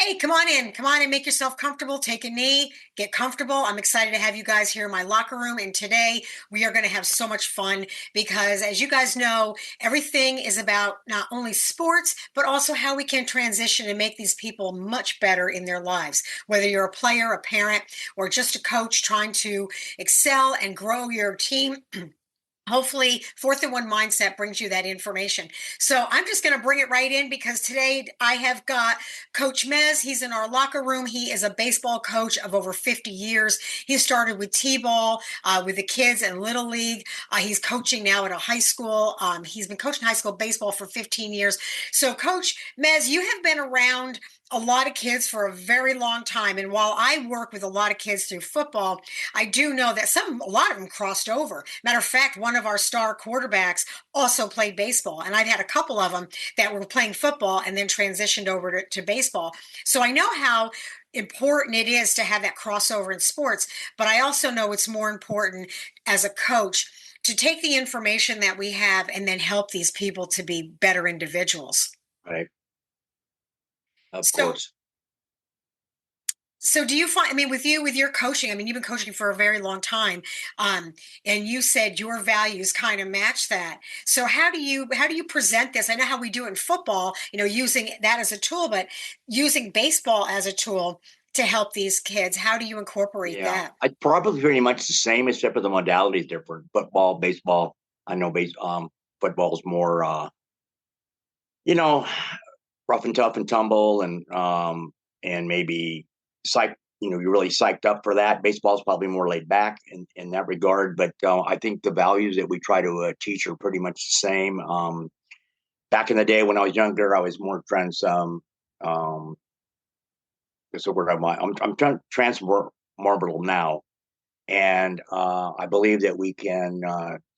Hey, come on in. Come on and make yourself comfortable. Take a knee, get comfortable. I'm excited to have you guys here in my locker room. And today we are going to have so much fun because, as you guys know, everything is about not only sports, but also how we can transition and make these people much better in their lives. Whether you're a player, a parent, or just a coach trying to excel and grow your team. Hopefully, fourth and one mindset brings you that information. So I'm just going to bring it right in because today I have got Coach Mez. He's in our locker room. He is a baseball coach of over 50 years. He started with T-ball with the kids in Little League. He's coaching now at a high school. He's been coaching high school baseball for 15 years. So, Coach Mez, you have been around a lot of kids for a very long time. And while I work with a lot of kids through football, I do know that a lot of them crossed over. Matter of fact, one of our star quarterbacks also played baseball. And I've had a couple of them that were playing football and then transitioned over to baseball. So I know how important it is to have that crossover in sports, but I also know it's more important as a coach to take the information that we have and then help these people to be better individuals. Right. Of So course. So do you find, I mean, with you, with your coaching, I mean, you've been coaching for a very long time, and you said your values kind of match that. So how do you present this? I know how we do it in football, using that as a tool, but using baseball as a tool to help these kids, how do you incorporate Yeah. that? I probably pretty much the same, except for the modality is different. Football, baseball. I know football is more you know, rough and tough and tumble and maybe psych you're really psyched up for that. Baseball is probably more laid back in that regard. But I think the values that we try to teach are pretty much the same. Back in the day when I was younger, I was more um that's the word I'm trying transferable now. And I believe that we can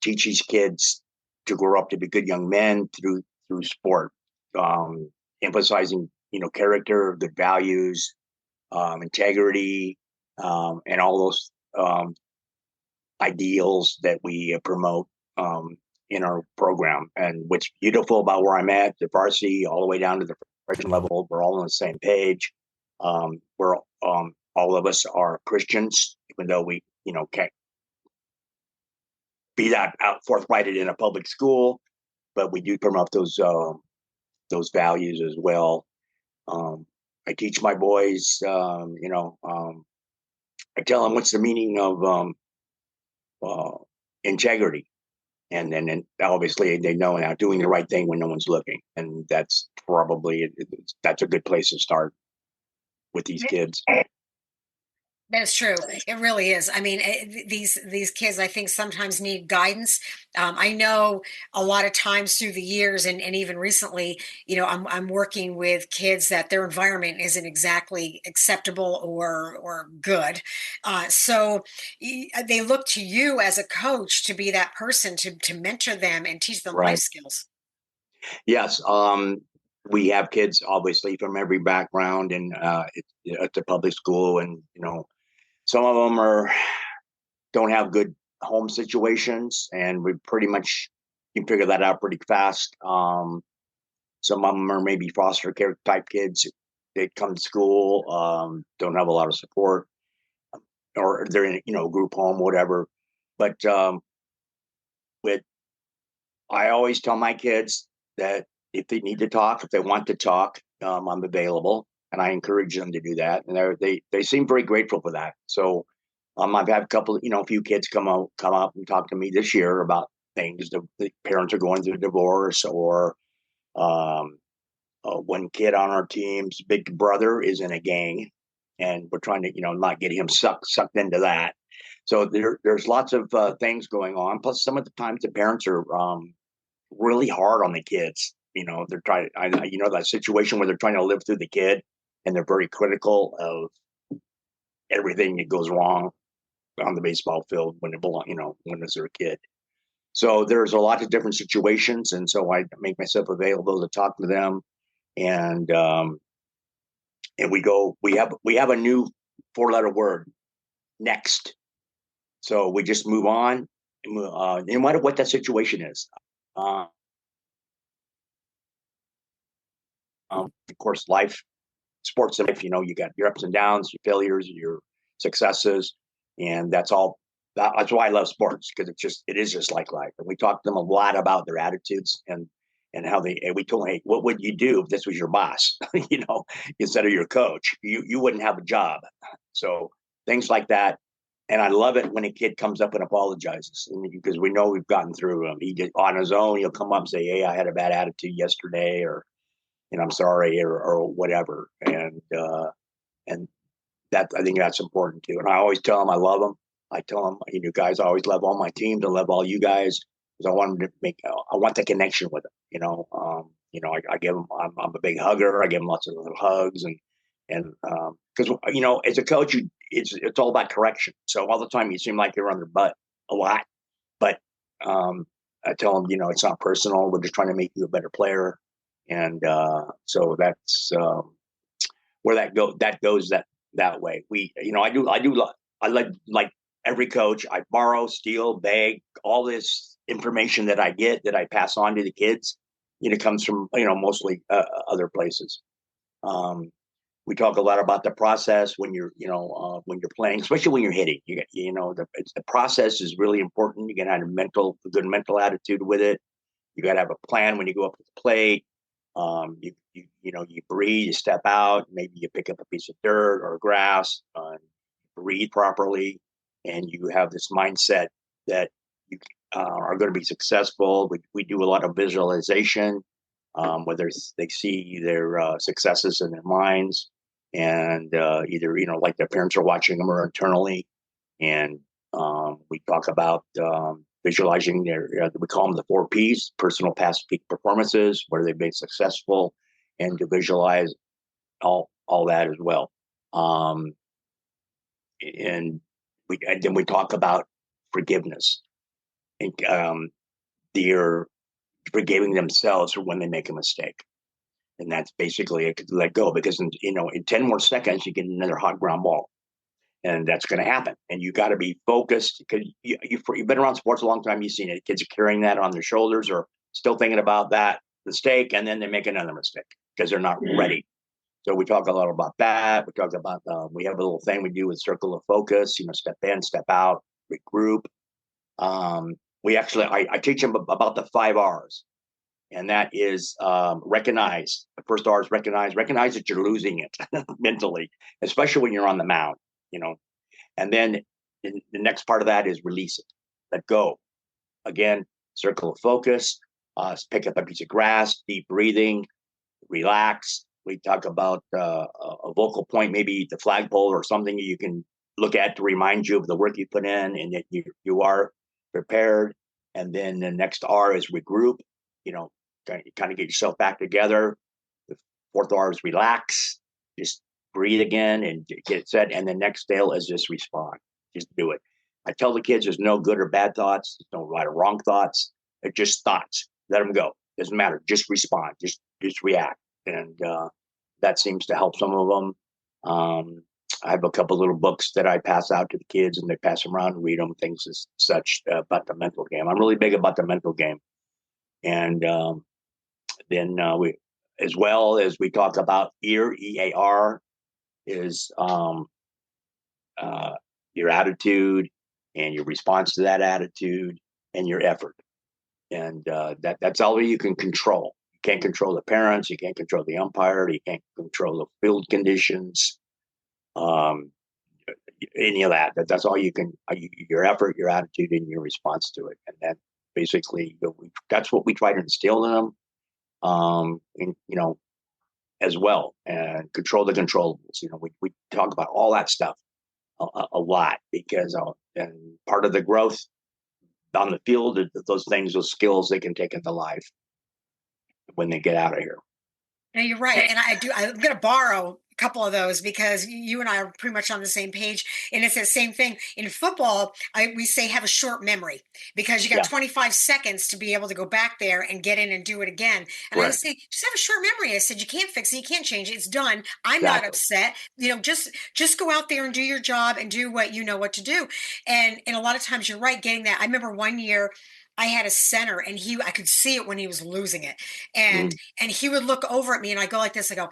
teach these kids to grow up to be good young men through sport, um, emphasizing character, good values, integrity, and all those ideals that we promote in our program. And what's beautiful about where I'm at, the varsity, all the way down to the freshman level, we're all on the same page. We're all of us are Christians, even though we can't be that out forthright in a public school, but we do promote those values as well. I teach my boys, I tell them what's the meaning of uh, integrity, and then obviously they know now doing the right thing when no one's looking, and that's probably that's a good place to start with these kids. That's true. It really is. I mean, these kids, I think, sometimes need guidance. I know a lot of times through the years, and even recently, I'm working with kids that their environment isn't exactly acceptable or good. They look to you as a coach to be that person to mentor them and teach them life Right. skills. Yes. We have kids obviously from every background, and it's a public school, and some of them are don't have good home situations, and we pretty much can figure that out pretty fast. Some of them are maybe foster care type kids. They come to school, don't have a lot of support, or they're in group home, whatever. But with I always tell my kids that if they need to talk, if they want to talk, I'm available, and I encourage them to do that. And they seem very grateful for that. So I've had a couple, a few kids come up and talk to me this year about things. The parents are going through a divorce, or um, one kid on our team's big brother is in a gang, and we're trying to not get him sucked into that. So there's lots of things going on. Plus, some of the times the parents are really hard on the kids. They're trying. That situation where they're trying to live through the kid, and they're very critical of everything that goes wrong on the baseball field when it belong. When they're a kid. So there's a lot of different situations, and so I make myself available to talk to them, and we have a new four-letter word, next. So we just move on, no matter what that situation is. Of course, life sports in life, you got your ups and downs, your failures, your successes, and that's why I love sports, because it is just like life. And we talk to them a lot about their attitudes and how and we told them, hey, what would you do if this was your boss, instead of your coach? You wouldn't have a job. So things like that. And I love it when a kid comes up and apologizes, because we know we've gotten through him. He just, on his own, he'll come up and say, hey, I had a bad attitude yesterday, or I'm sorry, or whatever. And that, I think that's important too. And I always tell them I love them. I tell them, you guys, I always love all my teams. I love all you guys, because I want them to I want the connection with them. I give them. I'm a big hugger. I give them lots of little hugs, and because as a coach, it's all about correction. So all the time you seem like you're on their butt a lot, but I tell them, it's not personal. We're just trying to make you a better player, and so that's where that goes that way. I like every coach. I borrow, steal, beg, all this information that I get, that I pass on to the kids. Comes from mostly other places. We talk a lot about the process when you're playing, especially when you're hitting. The process is really important. You got to have a good mental attitude with it. You got to have a plan when you go up to the plate. You breathe, you step out, maybe you pick up a piece of dirt or grass, breathe properly, and you have this mindset that you are going to be successful. We do a lot of visualization, whether they see their successes in their minds, and either like their parents are watching them, or internally, and we talk about visualizing we call them the 4 Ps: personal, past, peak performances, where they've been successful, and to visualize all that as well. And then we talk about forgiveness, and they're forgiving themselves for when they make a mistake. And that's basically let go, because in 10 more seconds you get another hot ground ball, and that's going to happen. And you got to be focused, because you've been around sports a long time. You've seen it. Kids are carrying that on their shoulders, or still thinking about that mistake, and then they make another mistake because they're not ready. So we talk a lot about that. We talk about we have a little thing we do with circle of focus. Step in, step out, regroup. I teach them about the 5 R's, and that is recognize. The first R is recognize. Recognize that you're losing it mentally, especially when you're on the mound. And then the next part of that is release it, let go. Again, circle of focus. Pick up a piece of grass, deep breathing, relax. We talk about a vocal point, maybe the flagpole or something you can look at to remind you of the work you put in, and that you are prepared. And then the next R is regroup. Kind of get yourself back together. The 4th R is relax. Just breathe again and get it set. And the next dale is just respond. Just do it. I tell the kids there's no good or bad thoughts. There's no right or wrong thoughts. They're just thoughts. Let them go. Doesn't matter. Just respond. Just react. And that seems to help some of them. I have a couple little books that I pass out to the kids, and they pass them around and read them, things as such about the mental game. I'm really big about the mental game. And then as well as we talk about EAR, is your attitude and your response to that attitude and your effort. And that's all you can control. You can't control the parents. You can't control the umpire. You can't control the field conditions. Any of that. That's all you can. Your effort, your attitude, and your response to it. And that basically, that's what we try to instill in them. As well, and control the controllables. We talk about all that stuff a lot, because and part of the growth on the field, those things, those skills they can take into life when they get out of here. No, you're right. And I'm going to borrow a couple of those, because you and I are pretty much on the same page. And it's the same thing in football. We say have a short memory, because you got 25 seconds to be able to go back there and get in and do it again. And I say, just have a short memory. I said, you can't fix it. You can't change it. It's done. I'm not upset. Just go out there and do your job and do what you know what to do. And a lot of times you're right, getting that. I remember one year I had a center, and I could see it when he was losing it. And he would look over at me, and I go like this. I go,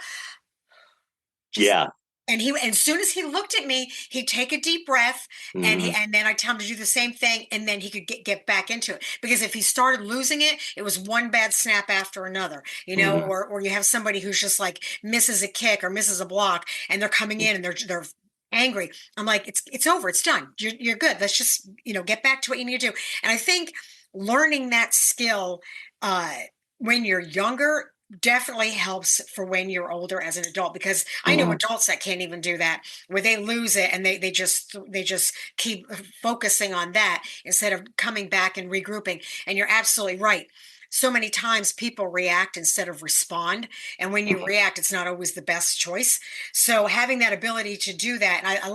Just Yeah. and as soon as he looked at me, he'd take a deep breath, Hmm. and then I tell him to do the same thing, and then he could get back into it. Because if he started losing it, it was one bad snap after another, Hmm. or you have somebody who's just like misses a kick or misses a block, and they're coming in and they're angry. I'm like, it's over, it's done. You're good. Let's just get back to what you need to do. And I think learning that skill uh, when you're younger definitely helps for when you're older as an adult, because I know Hmm. adults that can't even do that, where they lose it and they just keep focusing on that instead of coming back and regrouping. And you're absolutely right. So many times people react instead of respond, and when you react, it's not always the best choice. So having that ability to do that, and I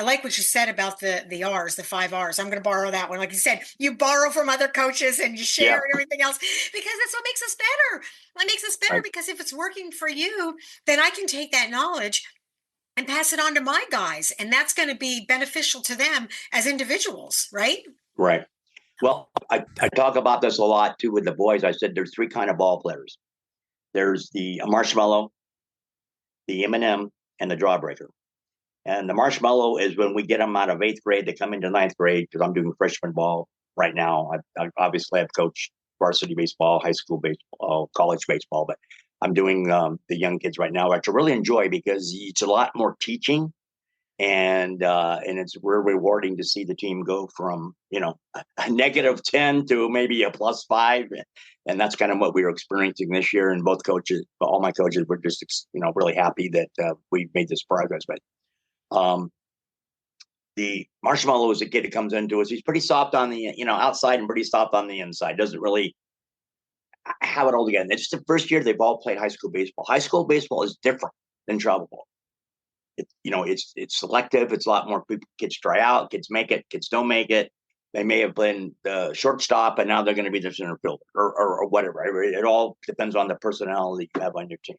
like what you said about the R's, the 5 R's. I'm going to borrow that one. Like you said, you borrow from other coaches and you share Yeah. and everything else, because that's what makes us better. What makes us better, Right. because if it's working for you, then I can take that knowledge and pass it on to my guys, and that's going to be beneficial to them as individuals, right? Right. Well, I talk about this a lot too with the boys. I said there's three kind of ball players. There's the marshmallow, the M&M, and the drawbreaker. And the marshmallow is when we get them out of eighth grade, they come into ninth grade because I'm doing freshman ball right now. Obviously I've coached varsity baseball, high school baseball, college baseball, but I'm doing the young kids right now, which I really enjoy because it's a lot more teaching, and it's real rewarding to see the team go from a -10 to maybe a +5, and that's kind of what we were experiencing this year. And both coaches, all my coaches, were just really happy that we made this progress. But um, the marshmallow is a kid that comes into us. He's pretty soft on the outside and pretty soft on the inside. Doesn't really have it all together. It's the first year they've all played high school baseball. High school baseball is different than travel ball. It's selective. It's a lot more people. Kids try out. Kids make it. Kids don't make it. They may have been the shortstop, and now they're going to be the center fielder or whatever. It all depends on the personality you have on your team.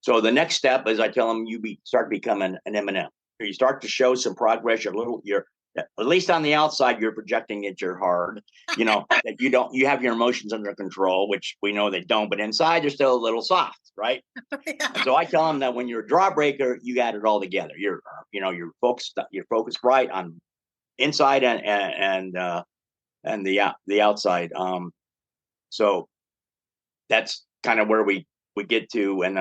So the next step is I tell them start becoming an M&M. You start to show some progress. You're at least on the outside, you're projecting that you're hard. That you have your emotions under control, which we know they don't. But inside, you're still a little soft, right? And Yeah. so I tell them that when you're a drawbreaker, you got it all together. You're focused right on inside and the outside. So that's kind of where we get to. And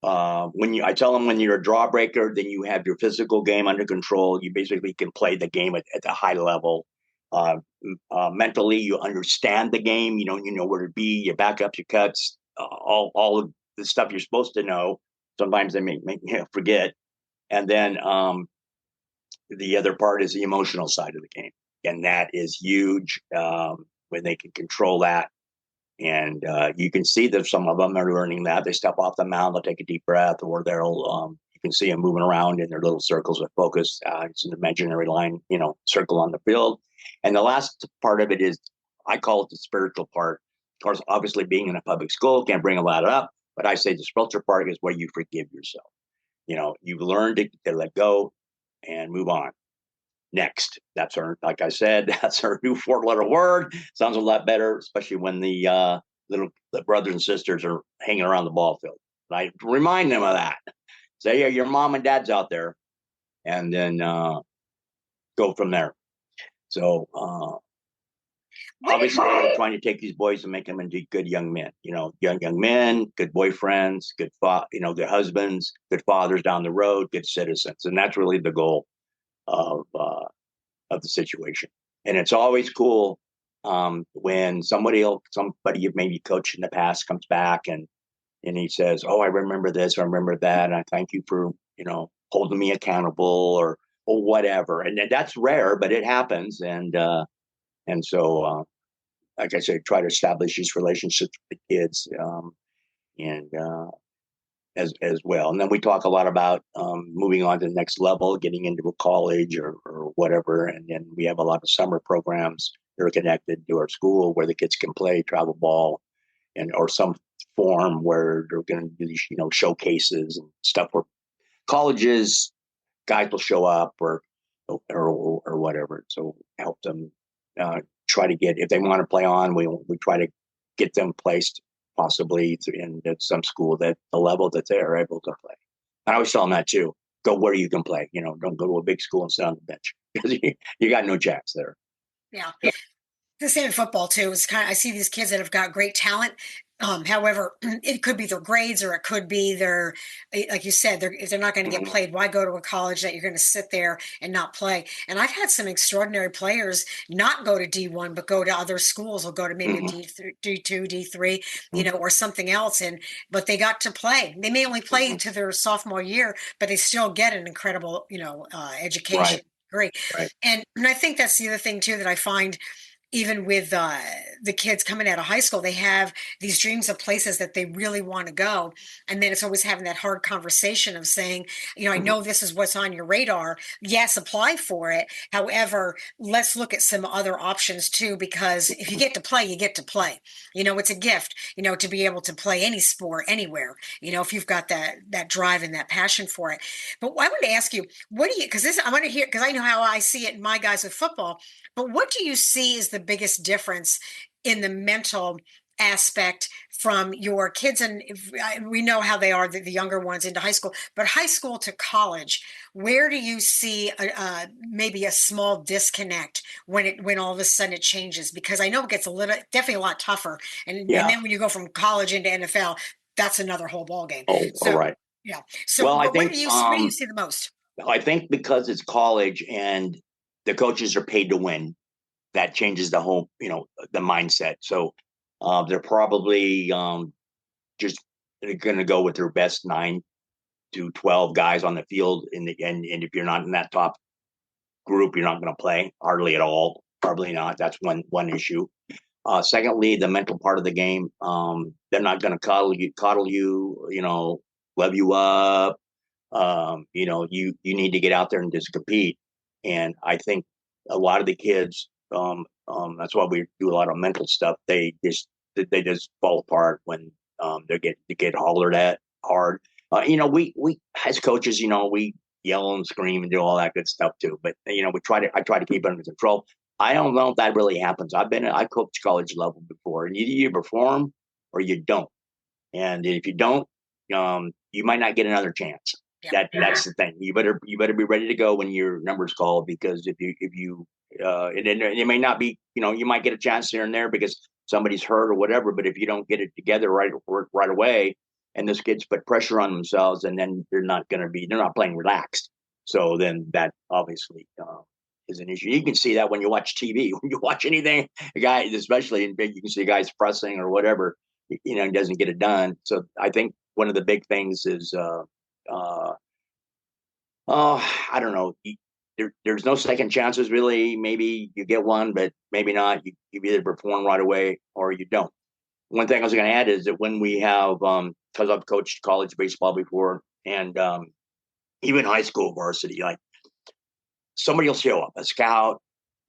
I tell them when you're a drawbreaker, then you have your physical game under control. You basically can play the game at a high level. Uh, Mentally, you understand the game. You know where to be, your backups, your cuts, all of the stuff you're supposed to know. Sometimes they make you forget. And then the other part is the emotional side of the game, and that is huge when they can control that. And you can see that some of them are learning that. They step off the mound, they'll take a deep breath, or you can see them moving around in their little circles of focus. It's an imaginary line, circle on the field. And the last part of it is, I call it the spiritual part. Of course, obviously being in a public school can't bring a lot up, but I say the spiritual part is where you forgive yourself. You've learned to let go and move on. Next, like I said, that's our new 4-letter word. Sounds a lot better, especially when the brothers and sisters are hanging around the ball field. I remind them of that. Say, yeah, your mom and dad's out there, and then go from there. So What obviously, we're trying to take these boys and make them into good young men. Young men, good boyfriends, good husbands, good fathers down the road, good citizens, and that's really the goal of the situation. And it's always cool when somebody you've maybe coached in the past comes back and he says, "Oh, I remember this, I remember that, and I thank you for holding me accountable or whatever." And that's rare, but it happens. And so, like I said, try to establish these relationships with the kids, and as well. And then we talk a lot about moving on to the next level, getting into a college or whatever. And then we have a lot of summer programs that are connected to our school where the kids can play travel ball or some form where they're going to do these, showcases and stuff where colleges guys will show up or whatever. So help them try to get, if they want to play on, we try to get them placed possibly in some school that the level that they are able to play. I always tell them that too. Go where you can play. Don't go to a big school and sit on the bench because you got no chance there. Yeah. The same in football too. It's kind of, I see these kids that have got great talent. However, it could be their grades or it could be their, like you said, if they're not going to get Mhm. played, why go to a college that you're going to sit there and not play? And I've had some extraordinary players not go to D1, but go to other schools or go to maybe a Mhm. D2, D3, Mhm. or something else. But they got to play. They may only play Mhm. to their sophomore year, but they still get an incredible, education. Right. Great. Right. And I think that's the other thing too that I find even with the kids coming out of high school, they have these dreams of places that they really want to go. And then it's always having that hard conversation of saying, I Mhm. know this is what's on your radar. Yes, apply for it. However, let's look at some other options too, because if you get to play, you get to play. It's a gift, to be able to play any sport anywhere, if you've got that drive and that passion for it. But I want to ask you, what do you, because this, I want to hear, because I know how I see it in my guys with football, but what do you see is the biggest difference in the mental aspect from your kids? And we know how they are, the younger ones into high school, but high school to college, where do you see maybe a small disconnect when all of a sudden it changes? Because I know it gets definitely a lot tougher. And Yeah. then when you go from college into NFL, that's another whole ball game. Oh, all So right. yeah. So Well, what do you see the most? I think because it's college and the coaches are paid to win, that changes the whole, the mindset. So they're probably just going to go with their best 9 to 12 guys on the field. And if you're not in that top group, you're not going to play hardly at all. Probably not. That's one issue. Secondly, the mental part of the game. They're not going to coddle you, love you up. You need to get out there and just compete. And I think a lot of the kids, that's why we do a lot of mental stuff. They just fall apart when they get hollered at hard. We as coaches, we yell and scream and do all that good stuff too. But I try to keep it under control. I don't know if that really happens. I coached college level before, and either you perform or you don't. And if you don't, you might not get another chance. Yeah. That's the thing. You better be ready to go when your number's called, because if you and it may not be, you might get a chance here and there because somebody's hurt or whatever. But if you don't get it together right away, and this kids put pressure on themselves, and then they're not playing relaxed. So then that obviously is an issue. You can see that when you watch TV, when you watch anything, a guy, especially in big, you can see guys pressing or whatever, doesn't get it done. So I think one of the big things is, uh, I don't know. There's no second chances really. Maybe you get one, but maybe not. You either perform right away or you don't. One thing I was going to add is that when we have, because I've coached college baseball before, and even high school varsity, like somebody will show up, a scout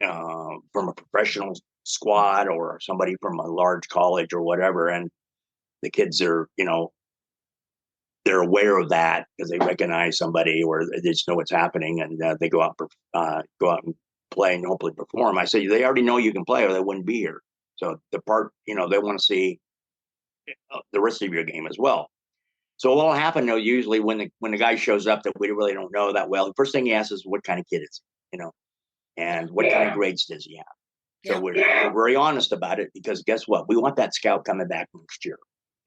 from a professional squad or somebody from a large college or whatever, and the kids are, they're aware of that because they recognize somebody or they just know what's happening, and they go out and play and hopefully perform. I say they already know you can play or they wouldn't be here. So the part, they want to see the rest of your game as well. So what will happen though, usually when the guy shows up that we really don't know that well, the first thing he asks is what kind of kid is he, Yeah. and what kind of grades does he have? So Yeah. we're very honest about it, because guess what? We want that scout coming back next year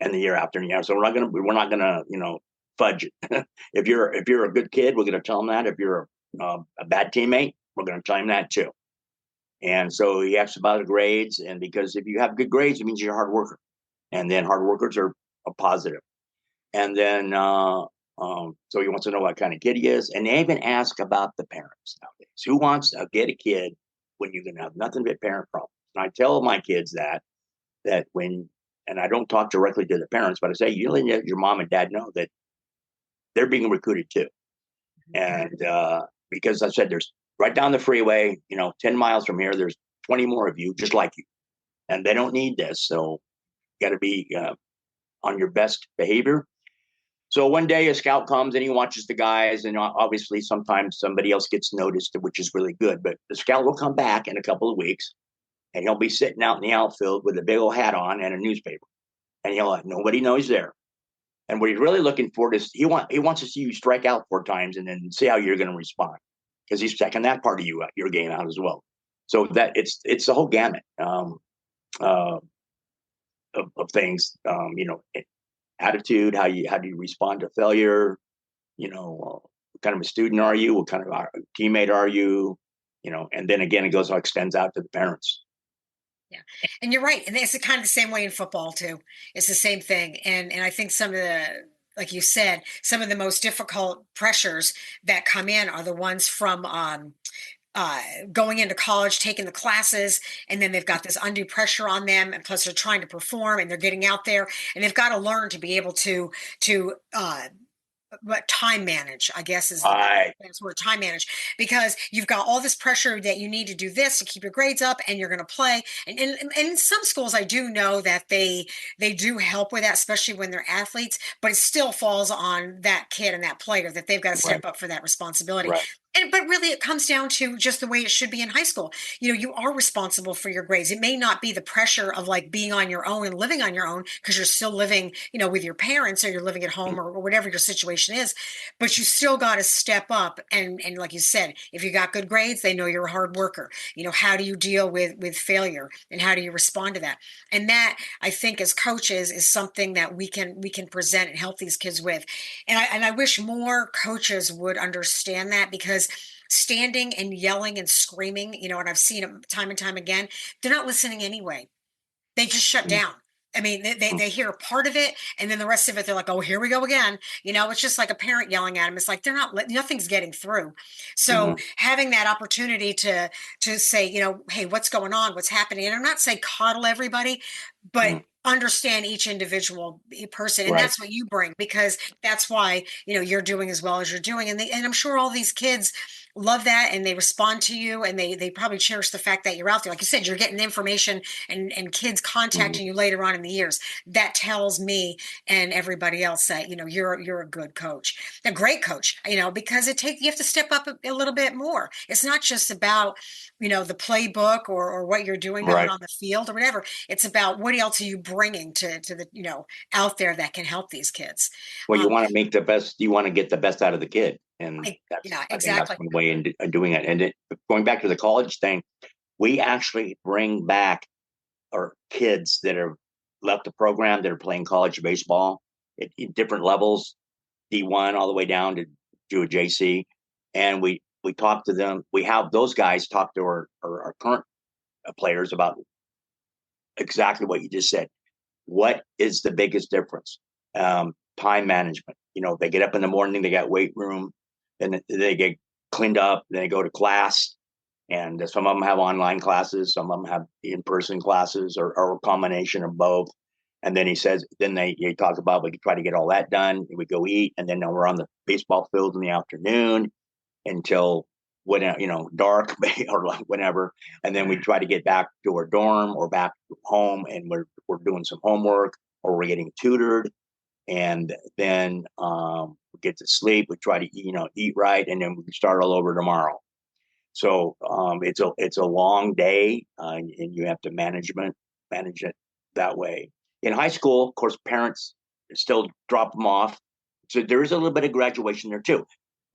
and the year after and year. So we're not gonna fudge it. If you're a good kid, we're gonna tell him that. If you're a bad teammate, we're gonna tell him that too. And so he asks about the grades, and because if you have good grades, it means you're a hard worker, and then hard workers are a positive. And then so he wants to know what kind of kid he is, and they even ask about the parents nowadays. Who wants to get a kid when you're going to have nothing but parent problems? And I tell my kids that when, and I don't talk directly to the parents, but I say you let your mom and dad know that they're being recruited too. And because I said there's right down the freeway, 10 miles from here, there's 20 more of you just like you, and they don't need this. So you got to be on your best behavior. So one day a scout comes and he watches the guys, and obviously sometimes somebody else gets noticed, which is really good. But the scout will come back in a couple of weeks, and he'll be sitting out in the outfield with a big old hat on and a newspaper, and he'll let nobody know he's there. And what he's really looking for is he wants to see you strike out 4 times and then see how you're going to respond, because he's checking that part of your game out as well. So that it's the whole gamut uh, of things. Attitude, how do you respond to failure? What kind of a student are you? What kind of a teammate are you? And then again, it extends out to the parents. Yeah. And you're right. And it's kind of the same way in football too. It's the same thing. And I think some of the, like you said, some of the most difficult pressures that come in are the ones from uh, going into college, taking the classes, and then they've got this undue pressure on them, and plus they're trying to perform, and they're getting out there, and they've got to learn to be able to but time manage, I guess, is the I best word, time manage, because you've got all this pressure that you need to do this to keep your grades up, and you're going to play. And in some schools, I do know that they do help with that, especially when they're athletes, but it still falls on that kid and that player that they've got to right, step up for that responsibility. right. But really, it comes down to just the way it should be in high school. You are responsible for your grades. It may not be the pressure of like being on your own and living on your own because you're still living, with your parents, or you're living at home, or whatever your situation is, but you still got to step up. And like you said, if you got good grades, they know you're a hard worker. How do you deal with failure, and how do you respond to that? And that, I think, as coaches, is something that we can present and help these kids with. And I wish more coaches would understand that, because standing and yelling and screaming, and I've seen it time and time again, they're not listening anyway. They just shut Mm-hmm. down. I mean, they hear a part of it, and then the rest of it, they're like, "Oh, here we go again." It's just like a parent yelling at them. It's like they're not, nothing's getting through. So Mm-hmm. having that opportunity to say, "Hey, what's going on? What's happening?" And I'm not saying coddle everybody, but Mm-hmm. understand each individual person, and Right. that's what you bring, because that's why you're doing as well as you're doing, and I'm sure all these kids love that, and they respond to you, and they probably cherish the fact that you're out there. Like you said, you're getting information, and kids Mm-hmm. contacting you later on in the years. That tells me and everybody else that you're a good coach, a great coach, because you have to step up a little bit more. It's not just about the playbook, or what you're doing out Right. on the field or whatever. It's about what else are you bringing to the out there that can help these kids. Well, you um want to make the best. You want to get the best out of the kid, and yeah, I think that's exactly. one way in doing it. And going back to the college thing, we actually bring back our kids that are left the program, that are playing college baseball at different levels, D1 all the way down to a JC, and we talk to them. We have those guys talk to our current players about exactly what you just said. What is the biggest difference? Time management. They get up in the morning, they got weight room, then they get cleaned up, then they go to class. And some of them have online classes, some of them have in-person classes, or a combination of both. And then he says, then they talk about, we try to get all that done. We go eat, and then we're on the baseball field in the afternoon until dark or like whenever, and then we try to get back to our dorm or back home, and we're doing some homework, or we're getting tutored, and then we get to sleep. We try to eat right, and then we start all over tomorrow. So it's a long day, and you have to manage it that way. In high school, of course, parents still drop them off, so there is a little bit of graduation there too.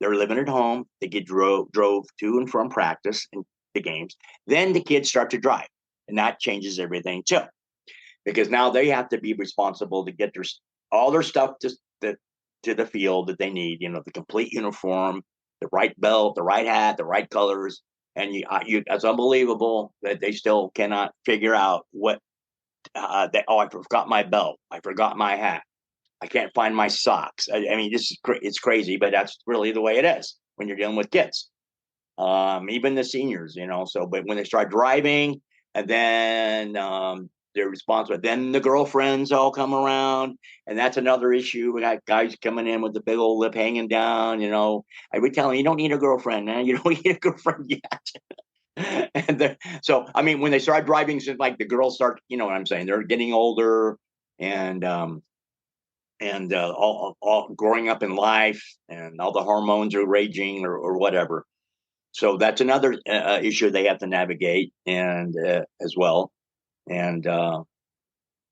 They're living at home. They get drove to and from practice and the games. Then the kids start to drive, and that changes everything too, because now they have to be responsible to get all their stuff to the field that they need. The complete uniform, the right belt, the right hat, the right colors. And it's unbelievable that they still cannot figure out what. I forgot my belt. I forgot my hat. I can't find my socks. I mean, it's crazy, but that's really the way it is when you're dealing with kids. Even the seniors, So, but when they start driving, and then they're responsible, then the girlfriends all come around, and that's another issue. We got guys coming in with the big old lip hanging down. I would tell them, you don't need a girlfriend, man. You don't need a girlfriend yet. So, I mean, when they start driving, it's like the girls start. You know what I'm saying? They're getting older, and all growing up in life, and all the hormones are raging, or whatever. So that's another issue they have to navigate, and as well. And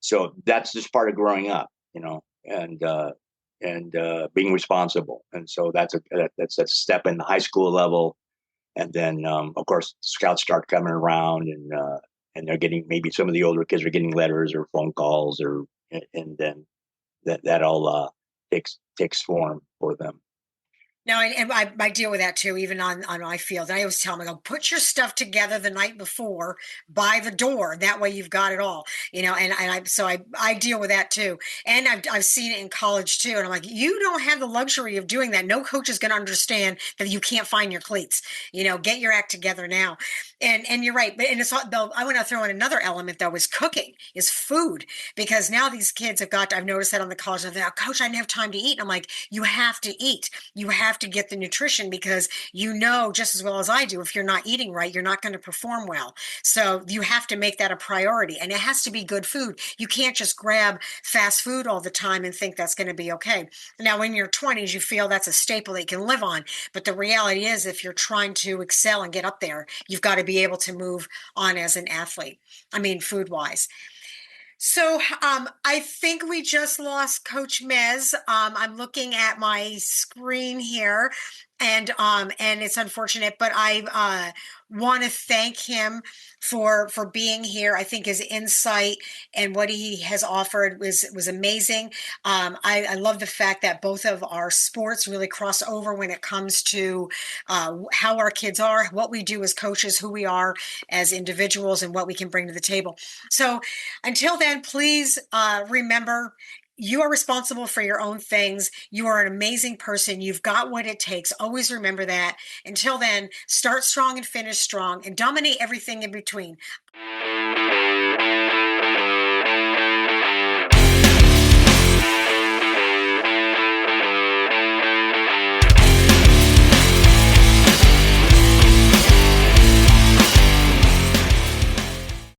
so that's just part of growing up. And and being responsible. And so that's a step in the high school level. And then, of course, scouts start coming around, and they're getting, maybe some of the older kids are getting letters or phone calls, and then that all takes form for them. No, and I deal with that too, even on my field. I always tell them, I go, put your stuff together the night before by the door. That way you've got it all, I deal with that too. And I've seen it in college too. And I'm like, you don't have the luxury of doing that. No coach is going to understand that you can't find your cleats. Get your act together now. And you're right. But and it's though I want to throw in another element though is cooking, is food, because now these kids I've noticed that on the college, they're like, Coach, I didn't have time to eat. And I'm like, you have to eat. You have to get the nutrition, because just as well as I do, if you're not eating right, you're not going to perform well. So you have to make that a priority, and it has to be good food. You can't just grab fast food all the time and think that's going to be okay. Now, in your 20s, you feel that's a staple that you can live on. But the reality is, if you're trying to excel and get up there, you've got to be able to move on as an athlete. I mean, food wise. So I think we just lost Coach Mez. I'm looking at my screen here, and it's unfortunate, but I want to thank him for being here. I think his insight and what he has offered was amazing. I love the fact that both of our sports really cross over when it comes to how our kids are, what we do as coaches, who we are as individuals, and what we can bring to the table. So until then, please remember, you are responsible for your own things. You are an amazing person. You've got what it takes. Always remember that. Until then, start strong and finish strong, and dominate everything in between.